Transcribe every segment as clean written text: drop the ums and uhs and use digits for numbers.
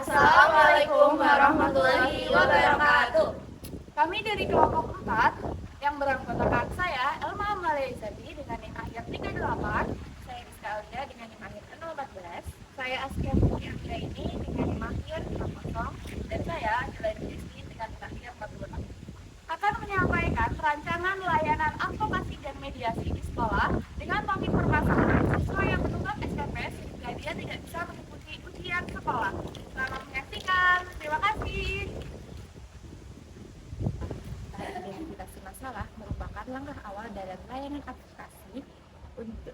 Assalamualaikum warahmatullahi wabarakatuh. Kami dari kelompok 4 yang beranggotakan saya, Elma Amalia Izadi dengan NIM akhir 38, saya Rizka Aulia dengan NIM akhir 014, saya Askia Putri ini dengan NIM akhir 60, dan saya Angela Rizky dengan NIM akhir 46. Akan menyampaikan rancangan layanan advokasi dan mediasi di sekolah dengan topik permasalahan siswa yang menuntut SPP sehingga dia tidak bisa mengikuti ujian sekolah. Selamat menyaksikan, terima kasih. Identifikasi masalah merupakan langkah awal dalam layanan advokasi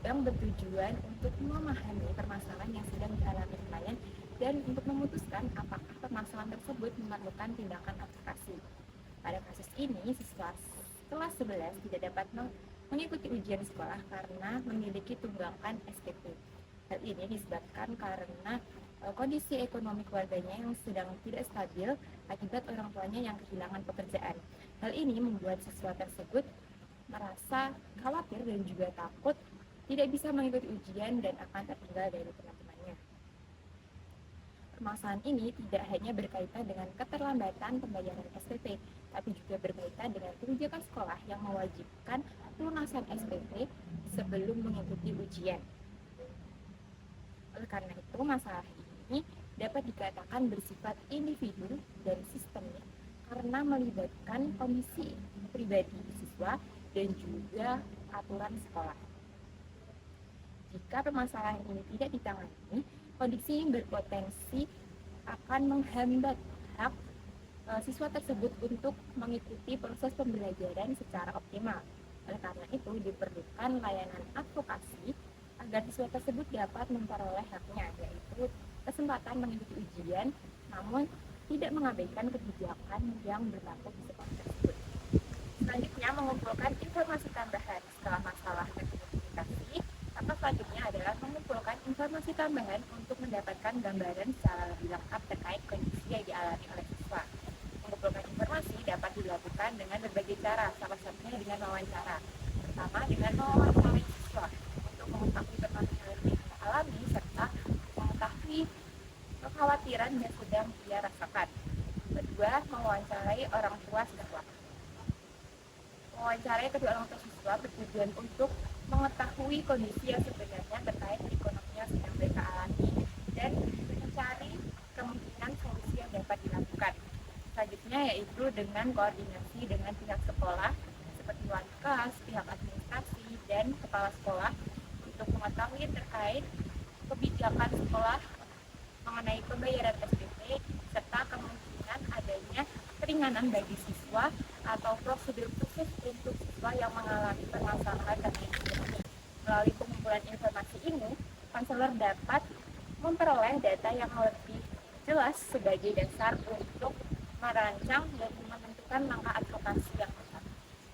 yang bertujuan untuk memahami permasalahan yang sedang dialami klien dan untuk memutuskan apakah permasalahan tersebut memerlukan tindakan advokasi. Pada kasus ini, siswa kelas 11 tidak dapat mengikuti ujian sekolah karena memiliki tunggakan SPP. Hal ini disebabkan karena kondisi ekonomi keluarganya yang sedang tidak stabil akibat orang tuanya yang kehilangan pekerjaan. Hal ini membuat siswa tersebut merasa khawatir dan juga takut tidak bisa mengikuti ujian dan akan tertinggal dari teman-temannya. Permasalahan ini tidak hanya berkaitan dengan keterlambatan pembayaran SPP, tapi juga berkaitan dengan kebijakan sekolah yang mewajibkan pelunasan SPP sebelum mengikuti ujian. Oleh karena itu, masalah ini dapat dikatakan bersifat individu dan sistemik karena melibatkan kondisi pribadi siswa dan juga aturan sekolah. Jika permasalahan ini tidak ditangani, kondisi yang berpotensi akan menghambat hak siswa tersebut untuk mengikuti proses pembelajaran secara optimal. Oleh karena itu, diperlukan layanan advokasi agar siswa tersebut dapat memperoleh haknya, yaitu kesempatan mengikuti ujian, namun tidak mengabaikan kebijakan yang berlaku di sekolah tersebut. Selanjutnya, mengumpulkan informasi tambahan setelah masalah teridentifikasi. Langkah selanjutnya adalah mengumpulkan informasi tambahan untuk mendapatkan gambaran secara lebih lengkap terkait kondisi yang dialami oleh siswa. Mengumpulkan informasi dapat dilakukan dengan berbagai cara, salah satunya dengan wawancara. Pertama, dengan mewawancarai siswa untuk mengetahui permasalahan yang dia alami serta mengetahui kekhawatiran yang sedang dia rasakan. Kedua, mewawancarai orang tua siswa. Mewawancarai kedua orang tua siswa bertujuan untuk mengetahui kondisi yang sebenarnya terkait ekonomi yang sedang mereka alami dan mencari kemungkinan solusi yang dapat dilakukan. Selanjutnya yaitu dengan koordinasi dengan pihak sekolah seperti wali kelas, pihak administrasi, dan kepala sekolah untuk mengetahui terkait kebijakan sekolah mengenai pembayaran SPP serta kemungkinan adanya keringanan bagi siswa atau prosedur khusus untuk siswa yang mengalami permasalahan terkait ekonomi. Melalui pengumpulan informasi ini, konselor dapat memperoleh data yang lebih jelas sebagai dasar untuk merancang dan menentukan langkah advokasi yang tepat.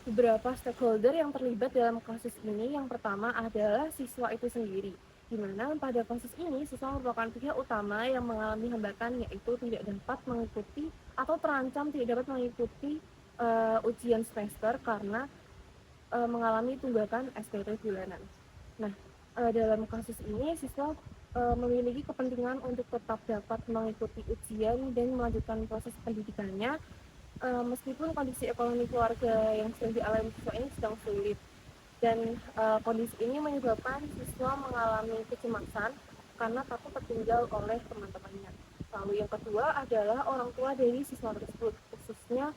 Beberapa stakeholder yang terlibat dalam kasus ini, yang pertama adalah siswa itu sendiri, di mana pada kasus ini siswa merupakan pihak utama yang mengalami hambatan, yaitu tidak dapat mengikuti atau terancam tidak dapat mengikuti ujian semester karena mengalami tunggakan SPP bulanan. Nah, dalam kasus ini siswa memiliki kepentingan untuk tetap dapat mengikuti ujian dan melanjutkan proses pendidikannya meskipun kondisi ekonomi keluarga yang sedang dialami siswa ini sedang sulit. Dan kondisi ini menyebabkan siswa mengalami kecemasan karena takut tertinggal oleh teman-temannya. Lalu yang kedua adalah orang tua dari siswa tersebut, khususnya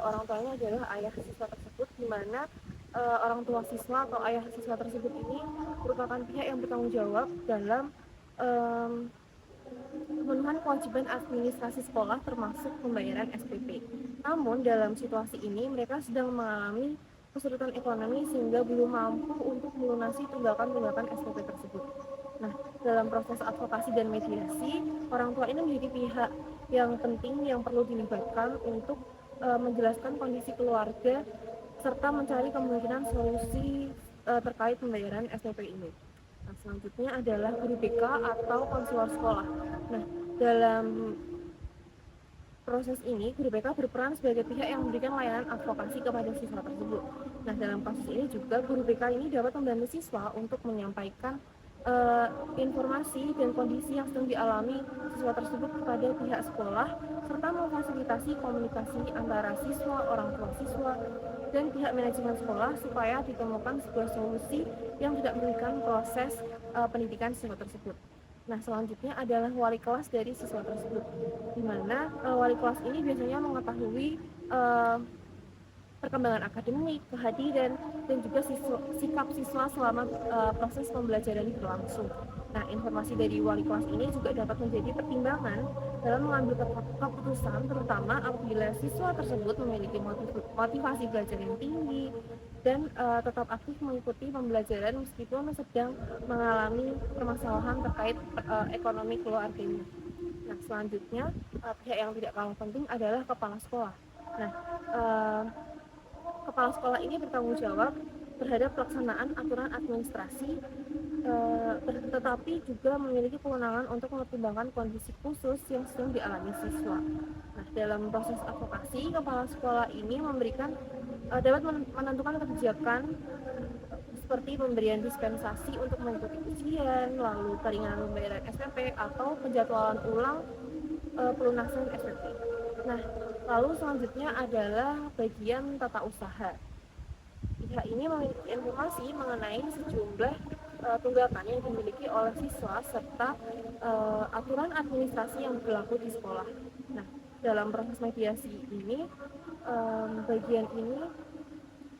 orang tuanya adalah ayah siswa tersebut, di mana orang tua siswa atau ayah siswa tersebut ini merupakan pihak yang bertanggung jawab dalam pemenuhan kewajiban administrasi sekolah termasuk pembayaran SPP. Namun dalam situasi ini mereka sedang mengalami kesulitan ekonomi sehingga belum mampu untuk melunasi tunggakan SPP tersebut. Nah, dalam proses advokasi dan mediasi, orang tua ini menjadi pihak yang penting yang perlu dilibatkan untuk menjelaskan kondisi keluarga serta mencari kemungkinan solusi terkait pembayaran SPP ini. Nah, selanjutnya adalah guru BK atau konselor sekolah. Nah, dalam proses ini, guru BK berperan sebagai pihak yang memberikan layanan advokasi kepada siswa tersebut. Nah, dalam kasus ini juga guru BK ini dapat membantu siswa untuk menyampaikan informasi dan kondisi yang sedang dialami siswa tersebut kepada pihak sekolah, serta memfasilitasi komunikasi antara siswa, orang tua siswa, dan pihak manajemen sekolah supaya ditemukan sebuah solusi yang tidak merugikan proses pendidikan siswa tersebut. Nah, selanjutnya adalah wali kelas dari siswa tersebut, di mana wali kelas ini biasanya mengetahui perkembangan akademik, kehadiran, dan juga sikap siswa selama proses pembelajaran berlangsung. Nah, informasi dari wali kelas ini juga dapat menjadi pertimbangan dalam mengambil keputusan, terutama apabila siswa tersebut memiliki motivasi belajar yang tinggi dan tetap aktif mengikuti pembelajaran meskipun sedang mengalami permasalahan terkait ekonomi keluarganya. Nah, selanjutnya pihak yang tidak kalah penting adalah kepala sekolah. Nah, kepala sekolah ini bertanggung jawab terhadap pelaksanaan aturan administrasi, tetapi juga memiliki kewenangan untuk mempertimbangkan kondisi khusus yang sedang dialami siswa. Nah, dalam proses advokasi, kepala sekolah ini dapat menentukan kebijakan seperti pemberian dispensasi untuk mengikuti ujian, lalu keringanan pembayaran SPP, atau penjadwalan ulang pelunasan SPP. Nah, lalu selanjutnya adalah bagian tata usaha. Pihak ini memiliki informasi mengenai sejumlah tunggakan yang dimiliki oleh siswa serta aturan administrasi yang berlaku di sekolah. Nah, dalam proses mediasi ini, bagian ini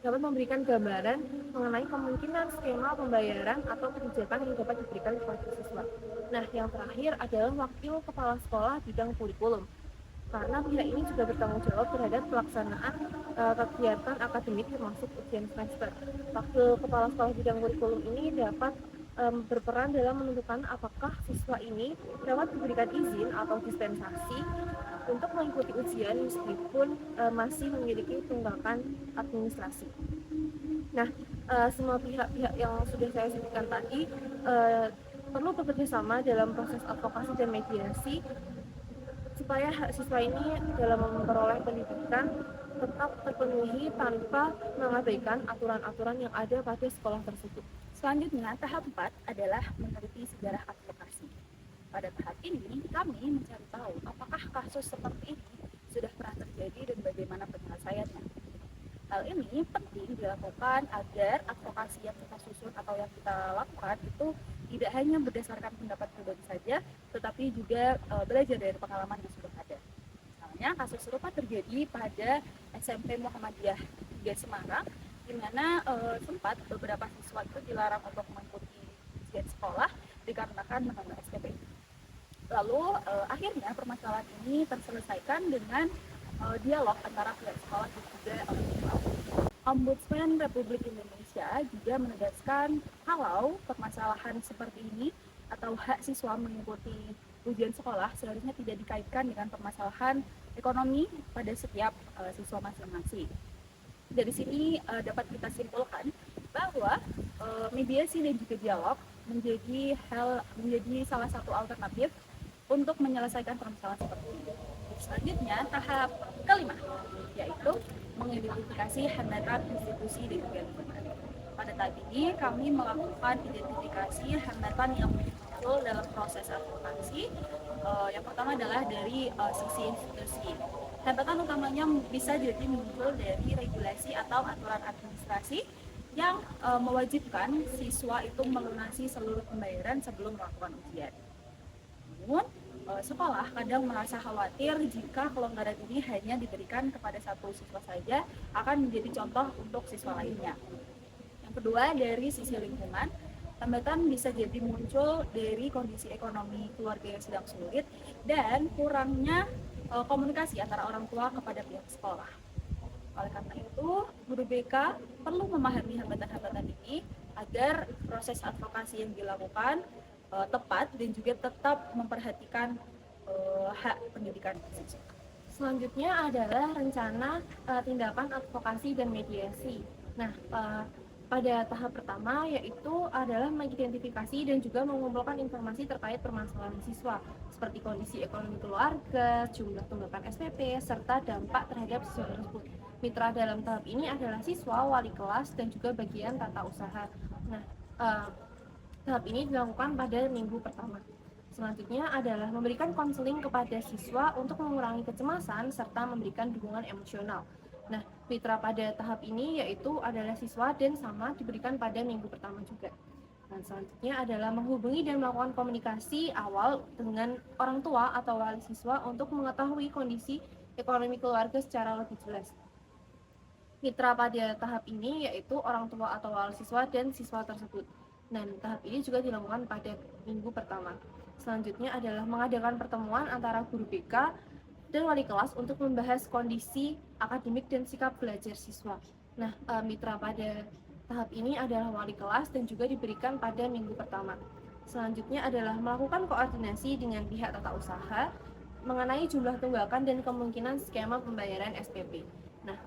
dapat memberikan gambaran mengenai kemungkinan skema pembayaran atau kebijakan yang dapat diberikan kepada siswa. Nah, yang terakhir adalah wakil kepala sekolah bidang kurikulum, karena pihak ini juga bertanggung jawab terhadap pelaksanaan kegiatan akademik termasuk ujian semester. Wakil kepala sekolah bidang kurikulum ini dapat berperan dalam menentukan apakah siswa ini dapat diberikan izin atau dispensasi untuk mengikuti ujian meskipun masih memiliki tunggakan administrasi. Nah, semua pihak-pihak yang sudah saya sebutkan tadi perlu bekerja sama dalam proses advokasi dan mediasi supaya hak siswa ini dalam memperoleh pendidikan tetap terpenuhi tanpa mengabaikan aturan-aturan yang ada pada sekolah tersebut. Selanjutnya, tahap 4 adalah meneliti sejarah advokasi. Pada tahap ini, kami mencari tahu apakah kasus seperti ini sudah pernah terjadi dan bagaimana penyelesaiannya. Hal ini penting dilakukan agar advokasi yang kita susun atau yang kita lakukan itu tidak hanya berdasarkan pendapat pribadi saja, tetapi juga belajar dari pengalaman yang sudah ada. Misalnya, kasus serupa terjadi pada SMP Muhammadiyah 3 Semarang, di mana sempat beberapa siswa itu dilarang untuk mengikuti ujian sekolah dikarenakan menolak SPP. Lalu akhirnya permasalahan ini terselesaikan dengan dialog antara pihak sekolah dan juga orang tua. Ombudsman Republik Indonesia juga menegaskan kalau permasalahan seperti ini atau hak siswa mengikuti ujian sekolah seharusnya tidak dikaitkan dengan permasalahan ekonomi pada setiap siswa masing-masing. Dari sini dapat kita simpulkan bahwa mediasi dan juga dialog menjadi salah satu alternatif untuk menyelesaikan permasalahan seperti ini. Selanjutnya, tahap kelima, yaitu mengidentifikasi hambatan institusi dan juga lingkungan. Pada tahap ini, kami melakukan identifikasi hambatan yang muncul dalam proses advokasi. Yang pertama adalah dari sisi institusi. Hambatan utamanya bisa jadi muncul dari regulasi atau aturan administrasi yang mewajibkan siswa itu melunasi seluruh pembayaran sebelum melakukan ujian. Namun, sekolah kadang merasa khawatir jika kelonggaran ini hanya diberikan kepada satu siswa saja akan menjadi contoh untuk siswa lainnya. Yang kedua, dari sisi lingkungan, hambatan bisa jadi muncul dari kondisi ekonomi keluarga yang sedang sulit dan kurangnya komunikasi antara orang tua kepada pihak sekolah. Oleh karena itu, guru BK perlu memahami hambatan-hambatan ini agar proses advokasi yang dilakukan tepat dan juga tetap memperhatikan hak pendidikan siswa. Selanjutnya adalah rencana tindakan advokasi dan mediasi. Nah, pada tahap pertama yaitu adalah mengidentifikasi dan juga mengumpulkan informasi terkait permasalahan siswa seperti kondisi ekonomi keluarga, jumlah tunggakan SPP, serta dampak terhadap siswa tersebut. Mitra dalam tahap ini adalah siswa, wali kelas, dan juga bagian tata usaha. Nah, Tahap ini dilakukan pada minggu pertama. Selanjutnya adalah memberikan konseling kepada siswa untuk mengurangi kecemasan serta memberikan dukungan emosional. Nah, mitra pada tahap ini yaitu adalah siswa dan sama diberikan pada minggu pertama juga. Dan selanjutnya adalah menghubungi dan melakukan komunikasi awal dengan orang tua atau wali siswa untuk mengetahui kondisi ekonomi keluarga secara lebih jelas. Mitra pada tahap ini yaitu orang tua atau wali siswa dan siswa tersebut. Dan tahap ini juga dilakukan pada minggu pertama. Selanjutnya adalah mengadakan pertemuan antara guru BK dan wali kelas untuk membahas kondisi akademik dan sikap belajar siswa. Nah, mitra pada tahap ini adalah wali kelas dan juga diberikan pada minggu pertama. Selanjutnya adalah melakukan koordinasi dengan pihak tata usaha mengenai jumlah tunggakan dan kemungkinan skema pembayaran SPP. Nah,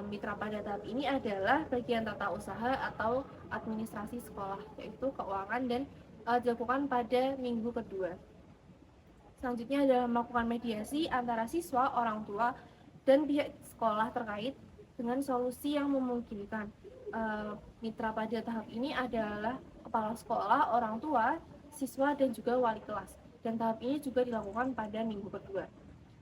mitra pada tahap ini adalah bagian tata usaha atau administrasi sekolah, yaitu keuangan dan dilakukan pada minggu kedua. Selanjutnya adalah melakukan mediasi antara siswa, orang tua, dan pihak sekolah terkait dengan solusi yang memungkinkan. Mitra pada tahap ini adalah kepala sekolah, orang tua, siswa, dan juga wali kelas. Dan tahap ini juga dilakukan pada minggu kedua.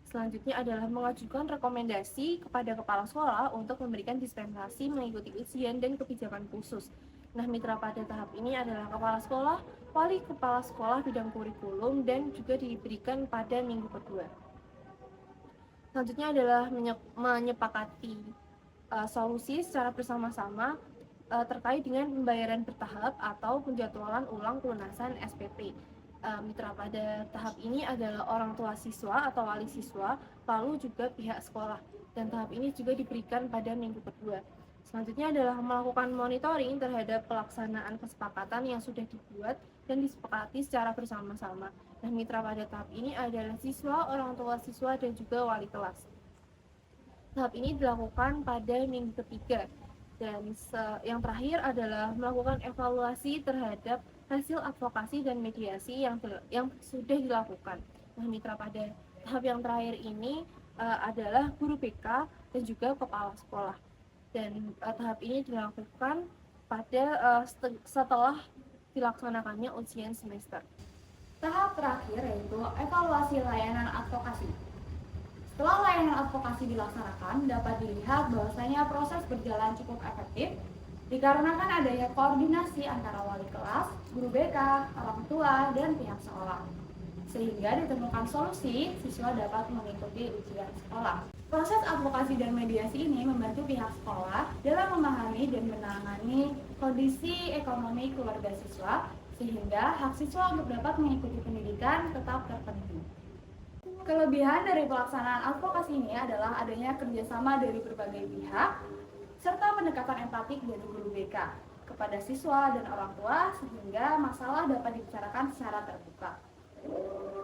Selanjutnya adalah mengajukan rekomendasi kepada kepala sekolah untuk memberikan dispensasi mengikuti ujian dan kebijakan khusus. Nah, mitra pada tahap ini adalah kepala sekolah, wali kepala sekolah bidang kurikulum, dan juga diberikan pada minggu kedua. Selanjutnya adalah menyepakati solusi secara bersama-sama terkait dengan pembayaran bertahap atau penjadwalan ulang pelunasan SPP. Mitra pada tahap ini adalah orang tua siswa atau wali siswa, lalu juga pihak sekolah. Dan tahap ini juga diberikan pada minggu kedua. Selanjutnya adalah melakukan monitoring terhadap pelaksanaan kesepakatan yang sudah dibuat dan disepakati secara bersama-sama. Nah, mitra pada tahap ini adalah siswa, orang tua siswa, dan juga wali kelas. Tahap ini dilakukan pada minggu ketiga. Dan yang terakhir adalah melakukan evaluasi terhadap hasil advokasi dan mediasi yang sudah dilakukan. Nah, mitra pada tahap yang terakhir ini adalah guru BK dan juga kepala sekolah. Dan tahap ini dilakukan pada setelah dilaksanakannya ujian semester. Tahap terakhir yaitu evaluasi layanan advokasi. Setelah layanan advokasi dilaksanakan, dapat dilihat bahwasanya proses berjalan cukup efektif dikarenakan adanya koordinasi antara wali kelas, guru BK, orang tua, dan pihak sekolah. Sehingga ditemukan solusi, siswa dapat mengikuti ujian sekolah. Proses advokasi dan mediasi ini membantu pihak sekolah dalam memahami dan menangani kondisi ekonomi keluarga siswa, sehingga hak siswa untuk dapat mengikuti pendidikan tetap terpenuhi. Kelebihan dari pelaksanaan advokasi ini adalah adanya kerjasama dari berbagai pihak, serta pendekatan empatik dari guru BK kepada siswa dan orang tua sehingga masalah dapat dibicarakan secara terbuka.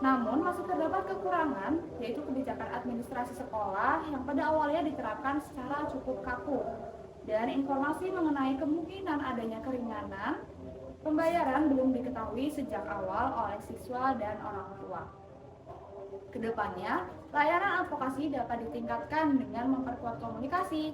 Namun masih terdapat kekurangan, yaitu kebijakan administrasi sekolah yang pada awalnya diterapkan secara cukup kaku dan informasi mengenai kemungkinan adanya keringanan pembayaran belum diketahui sejak awal oleh siswa dan orang tua. Kedepannya, layanan advokasi dapat ditingkatkan dengan memperkuat komunikasi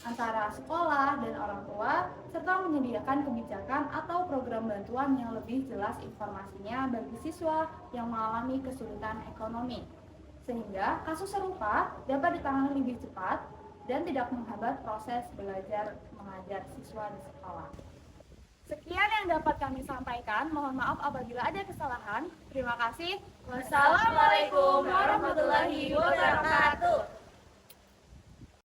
antara sekolah dan orang tua, serta menyediakan kebijakan atau program bantuan yang lebih jelas informasinya bagi siswa yang mengalami kesulitan ekonomi, sehingga kasus serupa dapat ditangani lebih cepat dan tidak menghambat proses belajar mengajar siswa di sekolah. Sekian yang dapat kami sampaikan, mohon maaf apabila ada kesalahan. Terima kasih. Wassalamualaikum warahmatullahi wabarakatuh.